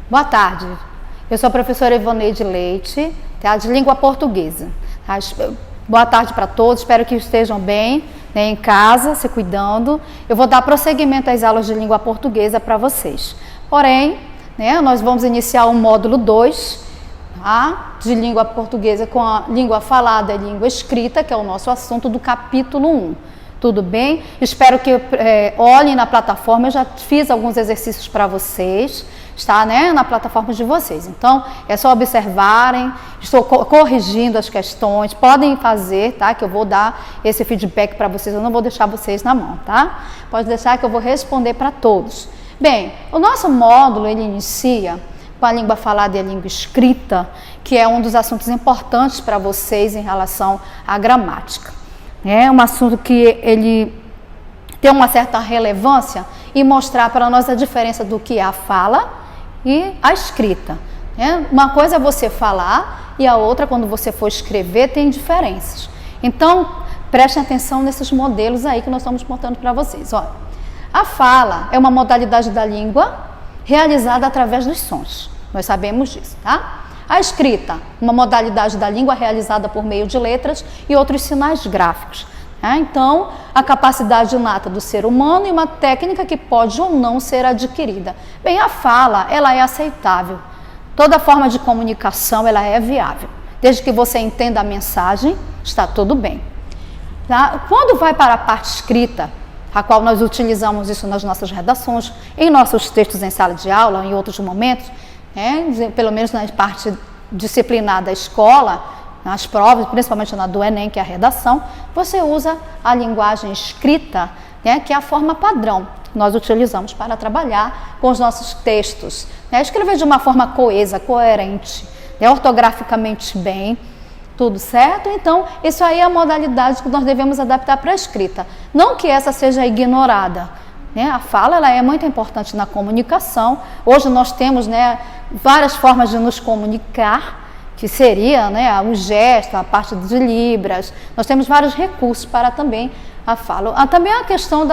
Boa tarde, eu sou a professora Ivoneide Leite, tá, de língua portuguesa. Boa tarde para todos, espero que estejam bem, né, em casa, se cuidando. Eu vou dar prosseguimento às aulas de língua portuguesa para vocês. Porém, né, nós vamos iniciar o módulo 2, tá, de língua portuguesa com a língua falada e língua escrita, que é o nosso assunto do capítulo 1. Tudo bem? Espero que olhem na plataforma, eu já fiz alguns exercícios para vocês, está, né, na plataforma de vocês. Então, é só observarem, estou corrigindo as questões, podem fazer, tá? Que eu vou dar esse feedback para vocês, eu não vou deixar vocês na mão, tá? Pode deixar que eu vou responder para todos. Bem, o nosso módulo, ele inicia com a língua falada e a língua escrita, que é um dos assuntos importantes para vocês em relação à gramática. É um assunto que ele tem uma certa relevância e mostrar para nós a diferença do que é a fala e a escrita. Uma coisa é você falar e a outra, quando você for escrever, tem diferenças. Então, prestem atenção nesses modelos aí que nós estamos mostrando para vocês. Olha, a fala é uma modalidade da língua realizada através dos sons. Nós sabemos disso, tá? A escrita, uma modalidade da língua realizada por meio de letras e outros sinais gráficos. Então, a capacidade inata do ser humano e uma técnica que pode ou não ser adquirida. Bem, a fala, ela é aceitável. Toda forma de comunicação, ela é viável. Desde que você entenda a mensagem, está tudo bem. Tá? Quando vai para a parte escrita, a qual nós utilizamos isso nas nossas redações, em nossos textos em sala de aula, em outros momentos, pelo menos na parte disciplinar da escola, nas provas, principalmente na do Enem, que é a redação, você usa a linguagem escrita, que é a forma padrão que nós utilizamos para trabalhar com os nossos textos. Escrever de uma forma coesa, coerente, ortograficamente bem, tudo certo? Então, isso aí é a modalidade que nós devemos adaptar para a escrita. Não que essa seja ignorada. A fala, ela é muito importante na comunicação. Hoje nós temos, várias formas de nos comunicar, que seria, o gesto, a parte de libras. Nós temos vários recursos para também a fala. Também a questão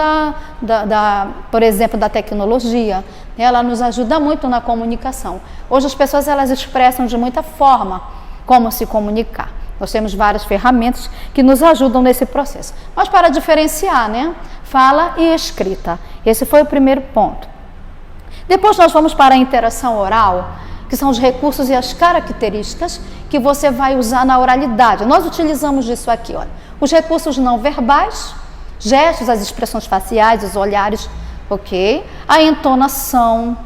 por exemplo, da tecnologia, ela nos ajuda muito na comunicação. Hoje as pessoas, elas expressam de muita forma como se comunicar. Nós temos várias ferramentas que nos ajudam nesse processo. Mas para diferenciar, fala e escrita. Esse foi o primeiro ponto. Depois nós vamos para a interação oral, que são os recursos e as características que você vai usar na oralidade. Nós utilizamos isso aqui, olha. Os recursos não verbais, gestos, as expressões faciais, os olhares, ok? A entonação,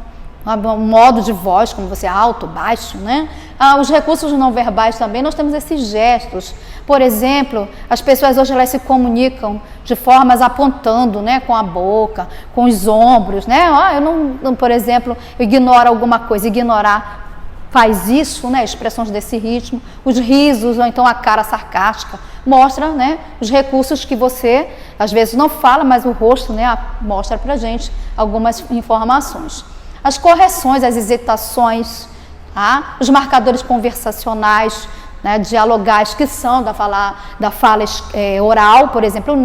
o modo de voz, como você é alto, baixo, os recursos não verbais também, nós temos esses gestos. Por exemplo, as pessoas hoje, elas se comunicam de formas apontando, com a boca, com os ombros, eu não, por exemplo, eu ignoro alguma coisa, ignorar faz isso, expressões desse ritmo, os risos, ou então a cara sarcástica, mostra, os recursos que você, às vezes, não fala, mas o rosto, mostra pra gente algumas informações. As correções, as hesitações, tá? Os marcadores conversacionais, dialogais, que são da fala oral, por exemplo,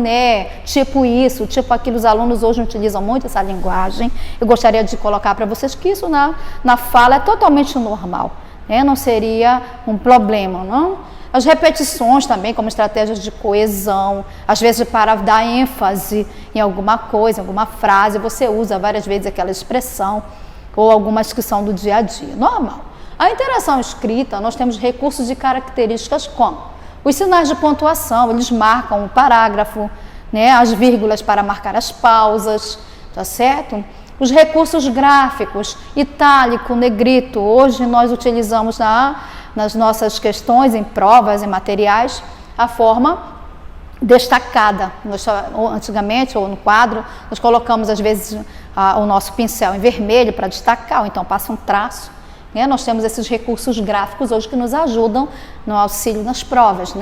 tipo isso, tipo aquilo. Os alunos hoje utilizam muito essa linguagem. Eu gostaria de colocar para vocês que isso na fala é totalmente normal, não seria um problema, não? As repetições também, como estratégias de coesão, às vezes para dar ênfase em alguma coisa, alguma frase, você usa várias vezes aquela expressão, ou algumas que são do dia a dia, normal. A interação escrita, nós temos recursos e características como os sinais de pontuação, eles marcam o parágrafo, as vírgulas para marcar as pausas, tá certo? Os recursos gráficos, itálico, negrito, hoje nós utilizamos nas nossas questões, em provas, em materiais, a forma destacada. Antigamente, ou no quadro, nós colocamos às vezes o nosso pincel em vermelho para destacar, ou então passa um traço. Nós temos esses recursos gráficos hoje que nos ajudam no auxílio nas provas,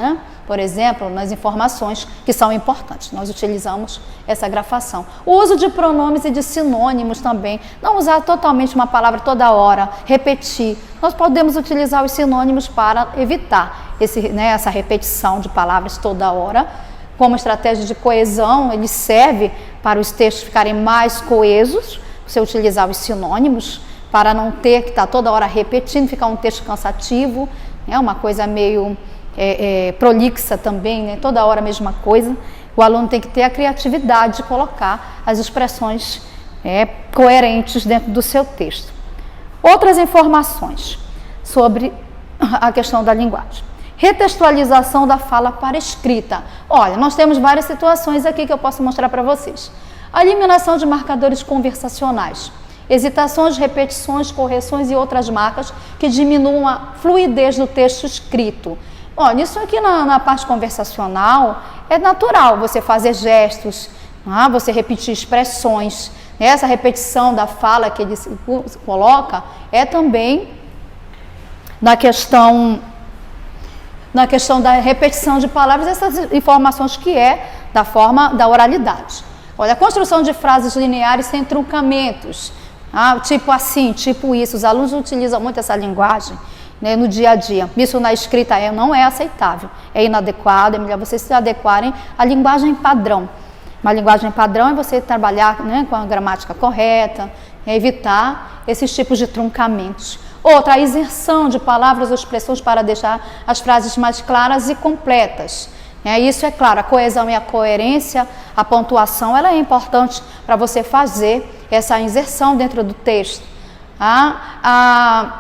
Por exemplo, nas informações que são importantes. Nós utilizamos essa grafação. O uso de pronomes e de sinônimos também. Não usar totalmente uma palavra toda hora, repetir. Nós podemos utilizar os sinônimos para evitar essa repetição de palavras toda hora. Como estratégia de coesão, ele serve para os textos ficarem mais coesos. Você utilizar os sinônimos, para não ter que estar toda hora repetindo, ficar um texto cansativo, né? Uma coisa meio prolixa também, né? Toda hora a mesma coisa. O aluno tem que ter a criatividade de colocar as expressões coerentes dentro do seu texto. Outras informações sobre a questão da linguagem. Retextualização da fala para escrita. Olha, nós temos várias situações aqui que eu posso mostrar para vocês. A eliminação de marcadores conversacionais, hesitações, repetições, correções e outras marcas que diminuam a fluidez do texto escrito. Olha, isso aqui na parte conversacional é natural, você fazer gestos, você repetir expressões. Essa repetição da fala que ele coloca é também na questão da repetição de palavras, essas informações que é da forma da oralidade. Olha, a construção de frases lineares sem truncamentos, tipo assim, tipo isso. Os alunos utilizam muito essa linguagem, né, no dia a dia. Isso na escrita não é aceitável, é inadequado, é melhor vocês se adequarem à linguagem padrão. Uma linguagem padrão é você trabalhar, né, com a gramática correta, evitar esses tipos de truncamentos. Outra, a inserção de palavras ou expressões para deixar as frases mais claras e completas. Isso é claro, a coesão e a coerência, a pontuação, ela é importante para você fazer essa inserção dentro do texto. A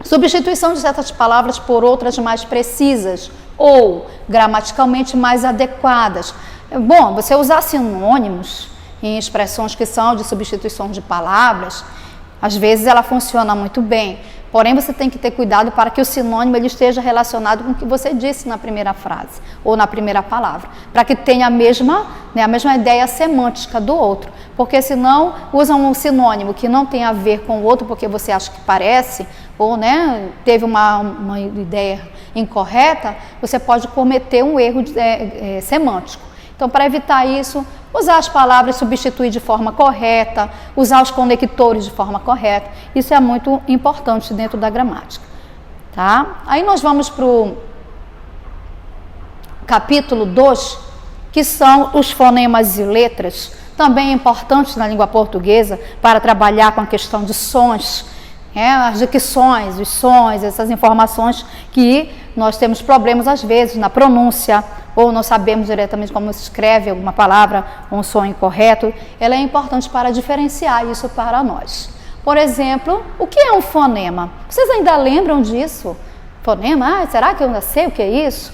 substituição de certas palavras por outras mais precisas ou gramaticalmente mais adequadas. Bom, você usar sinônimos em expressões que são de substituição de palavras, às vezes ela funciona muito bem, porém você tem que ter cuidado para que o sinônimo ele esteja relacionado com o que você disse na primeira frase ou na primeira palavra, para que tenha a mesma ideia semântica do outro, porque senão usam um sinônimo que não tem a ver com o outro porque você acha que parece ou, né, teve uma ideia incorreta, você pode cometer um erro semântico. Então, para evitar isso, usar as palavras, substituir de forma correta, usar os conectores de forma correta. Isso é muito importante dentro da gramática. Tá? Aí nós vamos para o capítulo 2, que são os fonemas e letras, também importantes na língua portuguesa para trabalhar com a questão de sons, as dicções, os sons, essas informações que nós temos problemas às vezes na pronúncia, ou não sabemos diretamente como se escreve alguma palavra, um som incorreto. Ela é importante para diferenciar isso para nós. Por exemplo, o que é um fonema? Vocês ainda lembram disso? Fonema? Será que eu ainda sei o que é isso?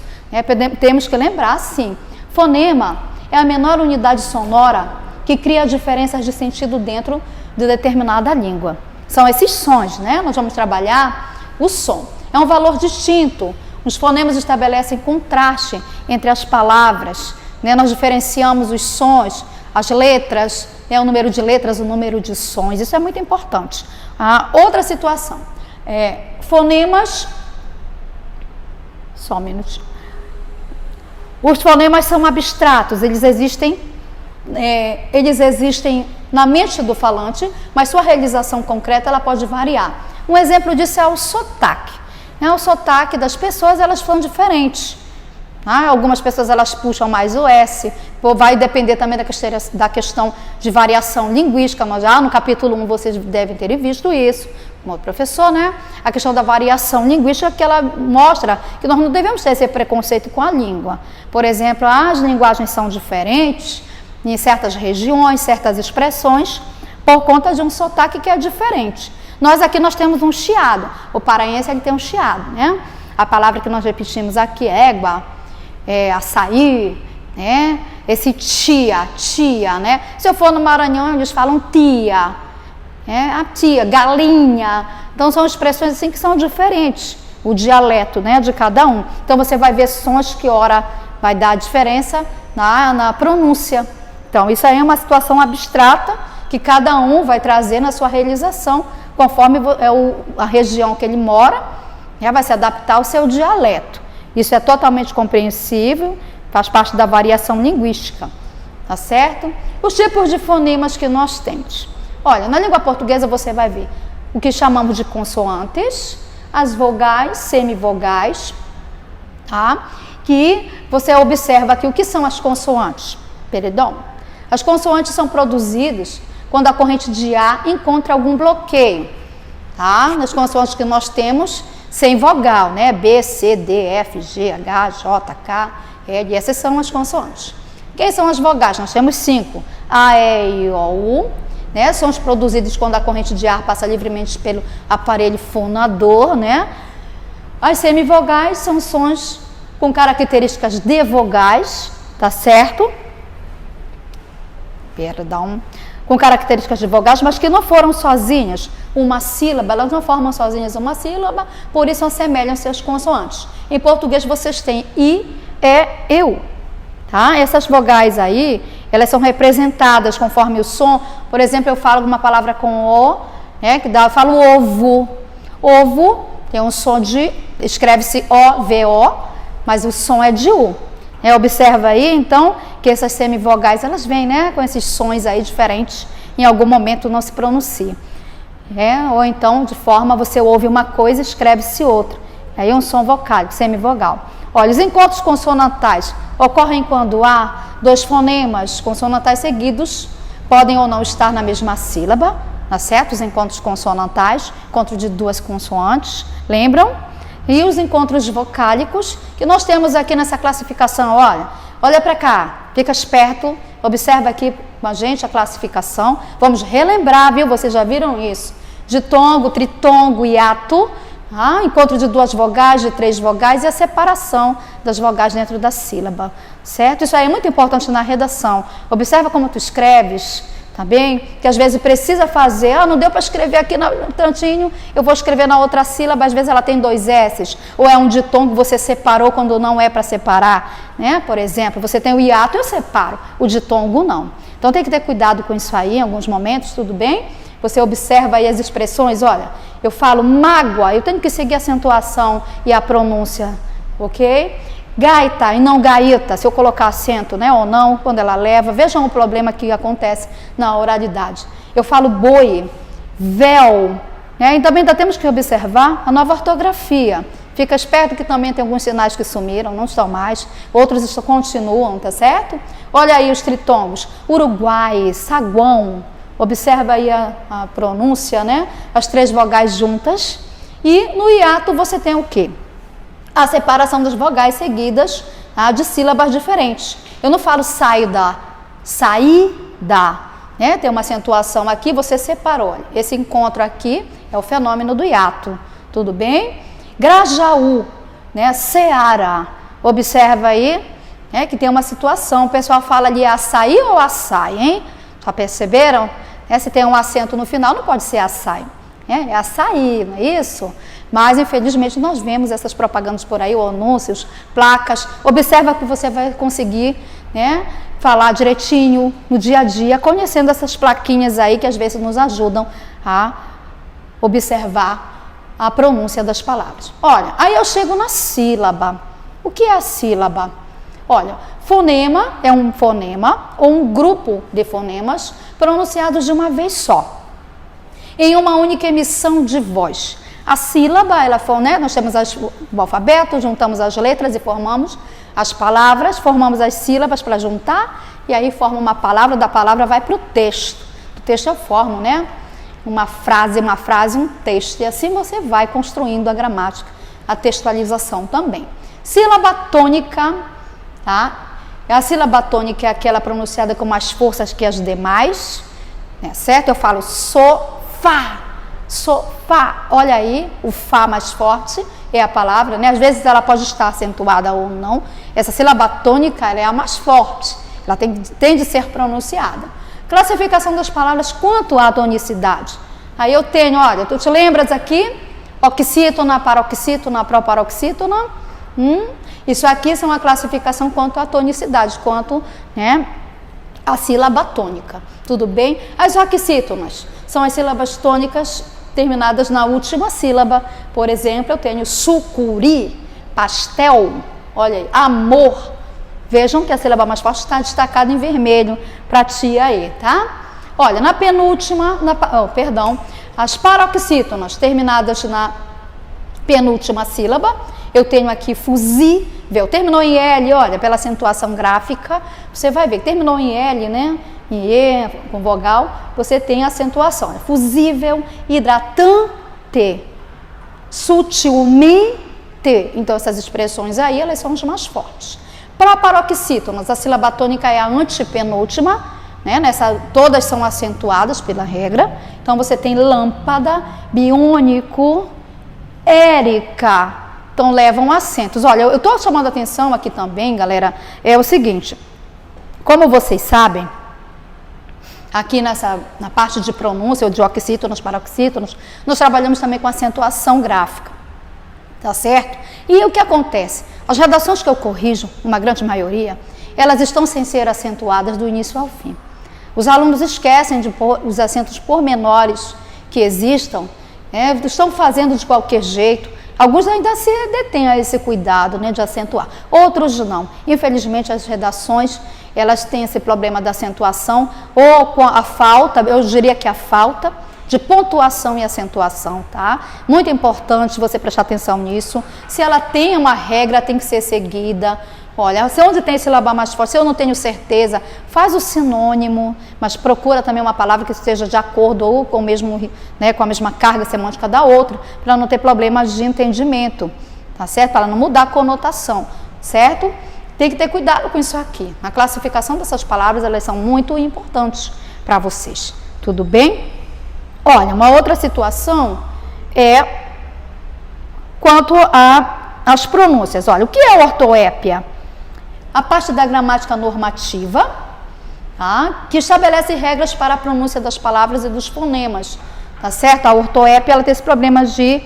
Temos que lembrar, sim. Fonema é a menor unidade sonora que cria diferenças de sentido dentro de determinada língua. São esses sons, né? Nós vamos trabalhar o som. É um valor distinto. Os fonemas estabelecem contraste entre as palavras, né? Nós diferenciamos os sons, as letras, o número de letras, o número de sons. Isso é muito importante. Outra situação, fonemas... Só um minutinho. Os fonemas são abstratos, eles existem na mente do falante, mas sua realização concreta ela pode variar. Um exemplo disso é o sotaque. O sotaque das pessoas, elas são diferentes. Algumas pessoas elas puxam mais o S, vai depender também da questão de variação linguística. Nós já no capítulo 1 vocês devem ter visto isso, como professor, né? A questão da variação linguística que ela mostra que nós não devemos ter esse preconceito com a língua. Por exemplo, as linguagens são diferentes em certas regiões, certas expressões, por conta de um sotaque que é diferente. Nós temos um chiado, o paraense ele tem um chiado, né? A palavra que nós repetimos aqui é égua, açaí, né? Esse tia, né? Se eu for no Maranhão, eles falam tia, a tia, galinha. Então são expressões assim que são diferentes, o dialeto, né, de cada um. Então você vai ver sons que ora vai dar diferença na pronúncia. Então isso aí é uma situação abstrata que cada um vai trazer na sua realização, conforme a região que ele mora, vai se adaptar ao seu dialeto. Isso é totalmente compreensível, faz parte da variação linguística, tá certo? Os tipos de fonemas que nós temos. Olha, na língua portuguesa você vai ver o que chamamos de consoantes, as vogais, semivogais, tá? Que você observa aqui o que são as consoantes. Perdão. As consoantes são produzidas quando a corrente de ar encontra algum bloqueio. tá? Nas consoantes que nós temos sem vogal, né? B, C, D, F, G, H, J, K, L, essas são as consoantes. Quem são as vogais? Nós temos 5. A, E, I, O, U, né? São os produzidos quando a corrente de ar passa livremente pelo aparelho fonador, né? As semivogais são sons com características de vogais, tá certo? Perdão. Com características de vogais, mas que não foram sozinhas uma sílaba, elas não formam sozinhas uma sílaba, por isso assemelham-se às consoantes. Em português vocês têm I, E, eu, tá? Essas vogais aí, elas são representadas conforme o som. Por exemplo, eu falo uma palavra com O, né, eu falo ovo. Ovo tem um som de, escreve-se O-V-O, mas o som é de U. Observa aí, então, que essas semivogais, elas vêm, né, com esses sons aí diferentes, em algum momento não se pronuncia. Ou então, de forma, você ouve uma coisa e escreve-se outra. Aí é um som vocálico, semivogal. Olha, os encontros consonantais ocorrem quando há 2 fonemas consonantais seguidos, podem ou não estar na mesma sílaba, tá certo? Os encontros consonantais, encontro de 2 consoantes, lembram? E os encontros vocálicos, que nós temos aqui nessa classificação, olha para cá, fica esperto, observa aqui com a gente a classificação. Vamos relembrar, viu? Vocês já viram isso? Ditongo, tritongo, hiato, encontro de 2 vogais, de 3 vogais e a separação das vogais dentro da sílaba, certo? Isso aí é muito importante na redação. Observa como tu escreves, tá bem? Que às vezes precisa fazer, não deu para escrever aqui no tantinho, eu vou escrever na outra sílaba, às vezes ela tem 2 S's, ou é um ditongo que você separou quando não é para separar, né? Por exemplo, você tem o hiato, eu separo, o ditongo não. Então tem que ter cuidado com isso aí em alguns momentos, tudo bem? Você observa aí as expressões, olha, eu falo mágoa, eu tenho que seguir a acentuação e a pronúncia, ok? Gaita e não gaita, se eu colocar acento, né, ou não, quando ela leva, vejam o problema que acontece na oralidade. Eu falo boi, véu, né, e também ainda temos que observar a nova ortografia. Fica esperto que também tem alguns sinais que sumiram, não estão mais, outros continuam, tá certo? Olha aí os tritongos, Uruguai, saguão, observa aí a pronúncia, né, as 3 vogais juntas. E no hiato você tem o quê? A separação das vogais seguidas de sílabas diferentes. Eu não falo saída, saída, né? Tem uma acentuação aqui, você separou. Olha, esse encontro aqui é o fenômeno do hiato, tudo bem? Grajaú, né? Seara, observa aí, né, que tem uma situação, o pessoal fala ali açaí ou açaí, hein? Já perceberam? Se tem um acento no final, não pode ser açaí. É açaí, não é isso? Mas, infelizmente, nós vemos essas propagandas por aí, ou anúncios, placas. Observa que você vai conseguir, né, falar direitinho no dia a dia, conhecendo essas plaquinhas aí que às vezes nos ajudam a observar a pronúncia das palavras. Olha, aí eu chego na sílaba. O que é a sílaba? Olha, fonema é um fonema ou um grupo de fonemas pronunciados de uma vez só, em uma única emissão de voz. A sílaba, ela foi, né? Nós temos o alfabeto, juntamos as letras e formamos as palavras, formamos as sílabas para juntar e aí forma uma palavra, da palavra vai para o texto. O texto eu formo, né? Uma frase, um texto. E assim você vai construindo a gramática, a textualização também. Sílaba tônica, tá? A sílaba tônica é aquela pronunciada com mais forças que as demais, né? Certo? Eu falo sofá. Sofá, olha aí, o fá mais forte é a palavra, né? Às vezes ela pode estar acentuada ou não. Essa sílaba tônica, ela é a mais forte, ela tem de ser pronunciada. Classificação das palavras quanto à tonicidade. Aí eu tenho, olha, tu te lembras aqui? Oxítona, paroxítona, proparoxítona. Isso aqui são a classificação quanto à tonicidade, quanto, né, a sílaba tônica. Tudo bem? As oxítonas são as sílabas tônicas terminadas na última sílaba. Por exemplo, eu tenho sucuri, pastel, olha aí, amor. Vejam que a sílaba mais forte está destacada em vermelho para ti aí, tá? Olha, na penúltima, as paroxítonas terminadas na penúltima sílaba, eu tenho aqui fusível, terminou em L, olha, pela acentuação gráfica, você vai ver que terminou em L, né? Em E, com vogal, você tem acentuação. Fusível, hidratante, sutilmente. Então, essas expressões aí, elas são as mais fortes. Para a paroxítonas, a sílaba tônica é a antepenúltima, né? Todas são acentuadas pela regra. Então, você tem lâmpada, biônico, Érica. Então, levam acentos. Olha, eu estou chamando a atenção aqui também, galera, é o seguinte. Como vocês sabem, aqui na parte de pronúncia, ou de oxítonos, paroxítonos, nós trabalhamos também com acentuação gráfica. Tá certo? E o que acontece? As redações que eu corrijo, uma grande maioria, elas estão sem ser acentuadas do início ao fim. Os alunos esquecem de pôr os acentos pormenores que existam, estão fazendo de qualquer jeito. Alguns ainda se detêm a esse cuidado, né, de acentuar, outros não. Infelizmente, as redações, elas têm esse problema da acentuação, ou com a falta, eu diria que a falta de pontuação e acentuação, tá? Muito importante você prestar atenção nisso. Se ela tem uma regra, tem que ser seguida. Olha, se onde tem sílaba mais forte, se eu não tenho certeza, faz o sinônimo, mas procura também uma palavra que esteja de acordo ou com o mesmo, né, com a mesma carga semântica da outra, para não ter problemas de entendimento, tá certo? Para não mudar a conotação, certo? Tem que ter cuidado com isso aqui. A classificação dessas palavras, elas são muito importantes para vocês. Tudo bem? Olha, uma outra situação é quanto às pronúncias. Olha, o que é ortoépia? A parte da gramática normativa, tá? Que estabelece regras para a pronúncia das palavras e dos fonemas, tá certo? A ortoépia, ela tem esse problema de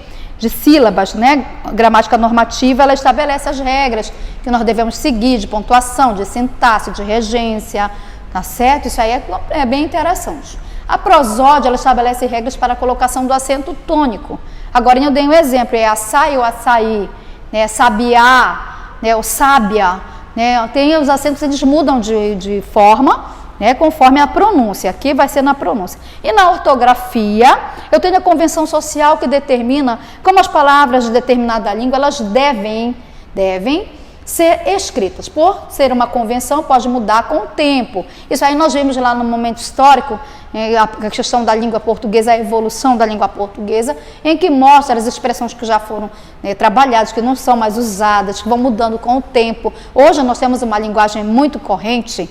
sílabas, né? A gramática normativa, ela estabelece as regras que nós devemos seguir, de pontuação, de sintaxe, de regência, tá certo? Isso aí é bem interessante. A prosódia, ela estabelece regras para a colocação do acento tônico. Agora, eu dei um exemplo, é açaí ou açaí, né? Sabiá, né? O sábia, né? Tem os acentos, eles mudam de forma, né? Conforme a pronúncia. Aqui vai ser na pronúncia. E na ortografia, eu tenho a convenção social que determina como as palavras de determinada língua, elas devem ser escritas. Por ser uma convenção, pode mudar com o tempo. Isso aí nós vimos lá no momento histórico, a questão da língua portuguesa, a evolução da língua portuguesa, em que mostra as expressões que já foram trabalhadas, que não são mais usadas, que vão mudando com o tempo. Hoje nós temos uma linguagem muito corrente,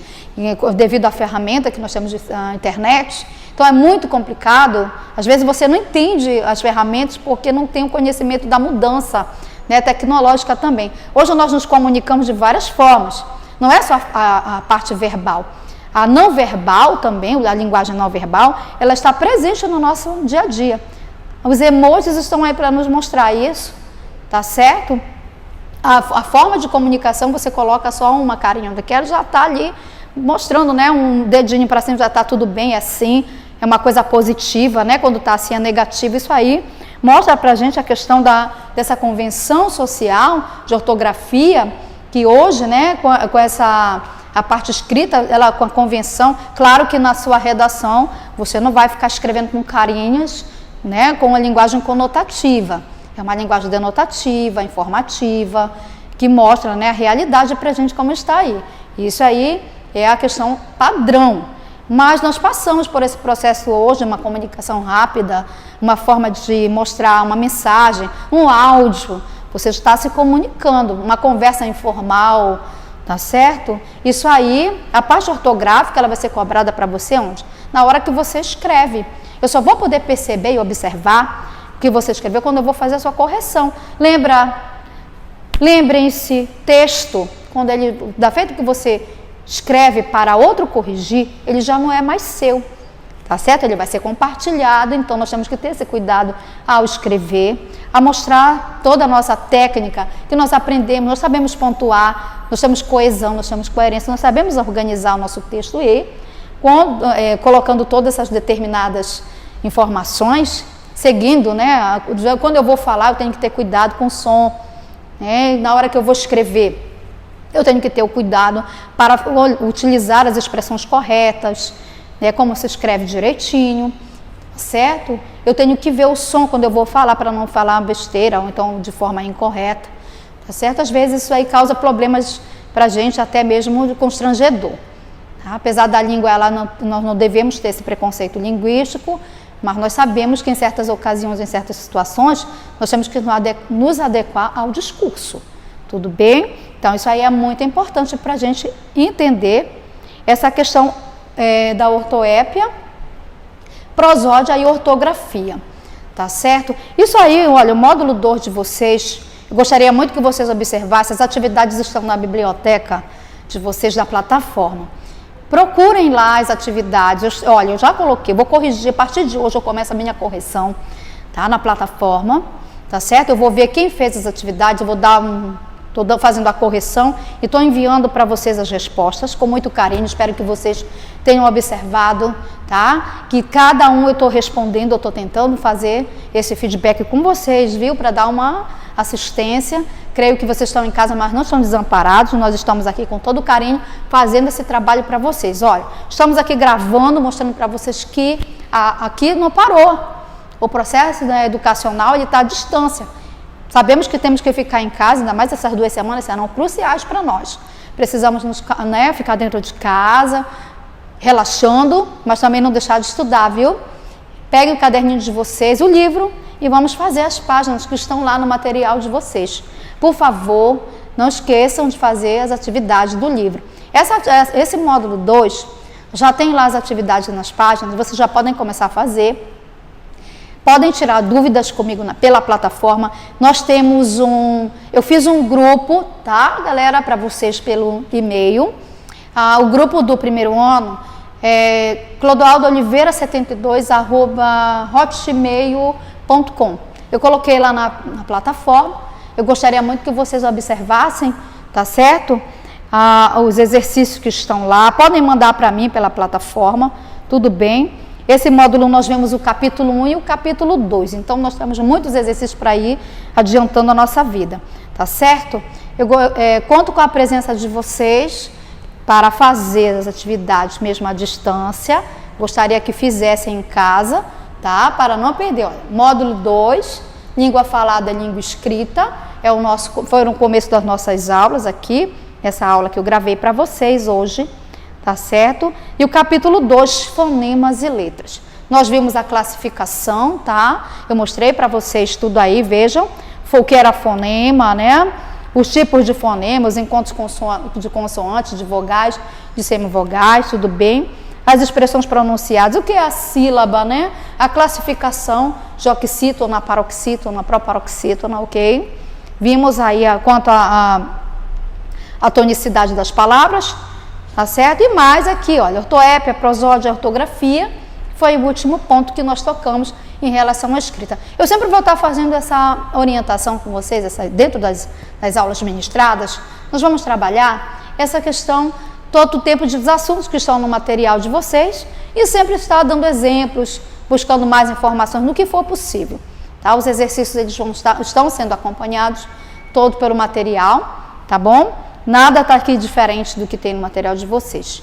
devido à ferramenta que nós temos de internet. Então é muito complicado, às vezes você não entende as ferramentas porque não tem o conhecimento da mudança, né, tecnológica também. Hoje nós nos comunicamos de várias formas, não é só a parte verbal. A não verbal também, a linguagem não verbal, ela está presente no nosso dia a dia. Os emojis estão aí para nos mostrar isso, tá certo? A forma de comunicação, você coloca só uma carinha onde quer, já está ali mostrando, né, um dedinho para cima, já está tudo bem, é assim, é uma coisa positiva, né? Quando está assim é negativo, isso aí mostra para a gente a questão dessa convenção social de ortografia, que hoje, né, com essa a parte escrita, ela com a convenção, claro que na sua redação você não vai ficar escrevendo com carinhas, né, com a linguagem conotativa. É uma linguagem denotativa, informativa, que mostra, né, a realidade para a gente como está aí. Isso aí é a questão padrão. Mas nós passamos por esse processo hoje, uma comunicação rápida, uma forma de mostrar uma mensagem, um áudio, você está se comunicando, uma conversa informal, tá certo? Isso aí, a parte ortográfica, ela vai ser cobrada para você onde? Na hora que você escreve. Eu só vou poder perceber e observar o que você escreveu quando eu vou fazer a sua correção. Lembrem-se, texto, quando ele, da feito que você escreve para outro corrigir, ele já não é mais seu, tá certo? Ele vai ser compartilhado, então nós temos que ter esse cuidado ao escrever, a mostrar toda a nossa técnica que nós aprendemos, nós sabemos pontuar, nós temos coesão, nós temos coerência, nós sabemos organizar o nosso texto e colocando todas essas determinadas informações, seguindo, né? Quando eu vou falar, eu tenho que ter cuidado com o som, né? Na hora que eu vou escrever, eu tenho que ter o cuidado para utilizar as expressões corretas, né, como se escreve direitinho, certo? Eu tenho que ver o som quando eu vou falar, para não falar besteira, ou então de forma incorreta, tá certo? Às vezes isso aí causa problemas para a gente, até mesmo de constrangedor. Tá? Apesar da língua, nós não devemos ter esse preconceito linguístico, mas nós sabemos que em certas ocasiões, em certas situações, nós temos que nos adequar ao discurso. Tudo bem? Então, isso aí é muito importante para a gente entender essa questão da ortoépia, prosódia e ortografia. Tá certo? Isso aí, olha, o módulo 2 de vocês, eu gostaria muito que vocês observassem, as atividades estão na biblioteca de vocês da plataforma. Procurem lá as atividades. Olha, eu já coloquei, vou corrigir, a partir de hoje eu começo a minha correção, tá? Na plataforma, tá certo? Eu vou ver quem fez as atividades, eu vou dar estou fazendo a correção e estou enviando para vocês as respostas com muito carinho. Espero que vocês tenham observado, tá? Que cada um eu estou respondendo, eu estou tentando fazer esse feedback com vocês, viu? Para dar uma assistência. Creio que vocês estão em casa, mas não estão desamparados. Nós estamos aqui com todo carinho fazendo esse trabalho para vocês. Olha, estamos aqui gravando, mostrando para vocês que aqui não parou. O processo educacional está à distância. Sabemos que temos que ficar em casa, ainda mais essas 2 semanas serão cruciais para nós. Precisamos ficar dentro de casa, relaxando, mas também não deixar de estudar, viu? Peguem o caderninho de vocês, o livro, e vamos fazer as páginas que estão lá no material de vocês. Por favor, não esqueçam de fazer as atividades do livro. Esse módulo 2 já tem lá as atividades nas páginas, vocês já podem começar a fazer. Podem tirar dúvidas comigo pela plataforma. Nós temos eu fiz um grupo, tá, galera, para vocês pelo e-mail. O grupo do primeiro ano é clodoaldooliveira72@hotmail.com. Eu coloquei lá na plataforma. Eu gostaria muito que vocês observassem, tá certo? Os exercícios que estão lá. Podem mandar para mim pela plataforma, tudo bem? Esse módulo nós vemos o capítulo 1 e o capítulo 2, então nós temos muitos exercícios para ir adiantando a nossa vida, tá certo? Eu conto com a presença de vocês para fazer as atividades mesmo à distância, gostaria que fizessem em casa, tá? Para não perder, olha, módulo 2, língua falada e língua escrita, foi no começo das nossas aulas aqui, essa aula que eu gravei para vocês hoje, tá certo? E o capítulo 2, fonemas e letras. Nós vimos a classificação, tá? Eu mostrei para vocês tudo aí, vejam, o que era fonema, né? Os tipos de fonemas, encontros de consoantes, de vogais, de semivogais, tudo bem? As expressões pronunciadas, o que é a sílaba, né? A classificação de oxítona, paroxítona, proparoxítona, ok? Vimos aí quanto a tonicidade das palavras, tá certo? E mais aqui, olha, ortoépia, prosódia, ortografia, foi o último ponto que nós tocamos em relação à escrita. Eu sempre vou estar fazendo essa orientação com vocês, dentro das aulas ministradas, nós vamos trabalhar essa questão todo o tempo dos assuntos que estão no material de vocês e sempre estar dando exemplos, buscando mais informações no que for possível. Tá? Os exercícios eles estão sendo acompanhados todo pelo material, tá bom? Nada está aqui diferente do que tem no material de vocês.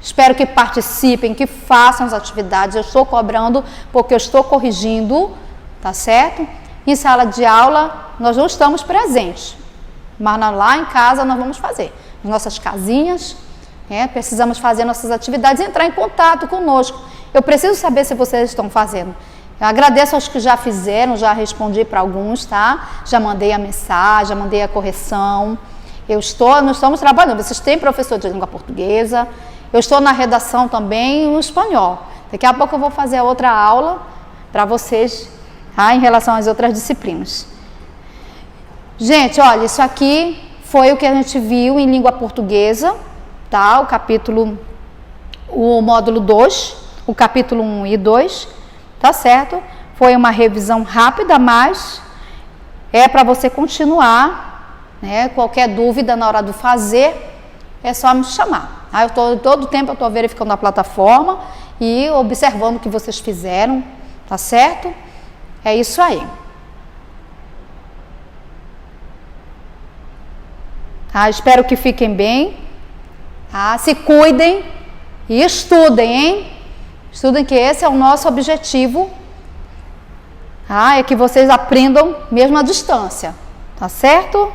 Espero que participem, que façam as atividades. Eu estou cobrando porque eu estou corrigindo, tá certo? Em sala de aula nós não estamos presentes, mas lá em casa nós vamos fazer. Nas nossas casinhas, precisamos fazer nossas atividades e entrar em contato conosco. Eu preciso saber se vocês estão fazendo. Eu agradeço aos que já fizeram, já respondi para alguns, tá? Já mandei a mensagem, já mandei a correção. Nós estamos trabalhando, vocês têm professor de língua portuguesa, eu estou na redação também no espanhol. Daqui a pouco eu vou fazer outra aula para vocês, tá? Em relação às outras disciplinas. Gente, olha, isso aqui foi o que a gente viu em língua portuguesa, tá? O módulo 2, o capítulo 1 e 2, tá certo? Foi uma revisão rápida, mas é para você continuar. Qualquer dúvida na hora do fazer, é só me chamar. Todo o tempo eu estou verificando a plataforma e observando o que vocês fizeram, tá certo? É isso aí. Espero que fiquem bem, se cuidem e estudem, hein? Estudem, que esse é o nosso objetivo, é que vocês aprendam mesmo à distância, tá certo?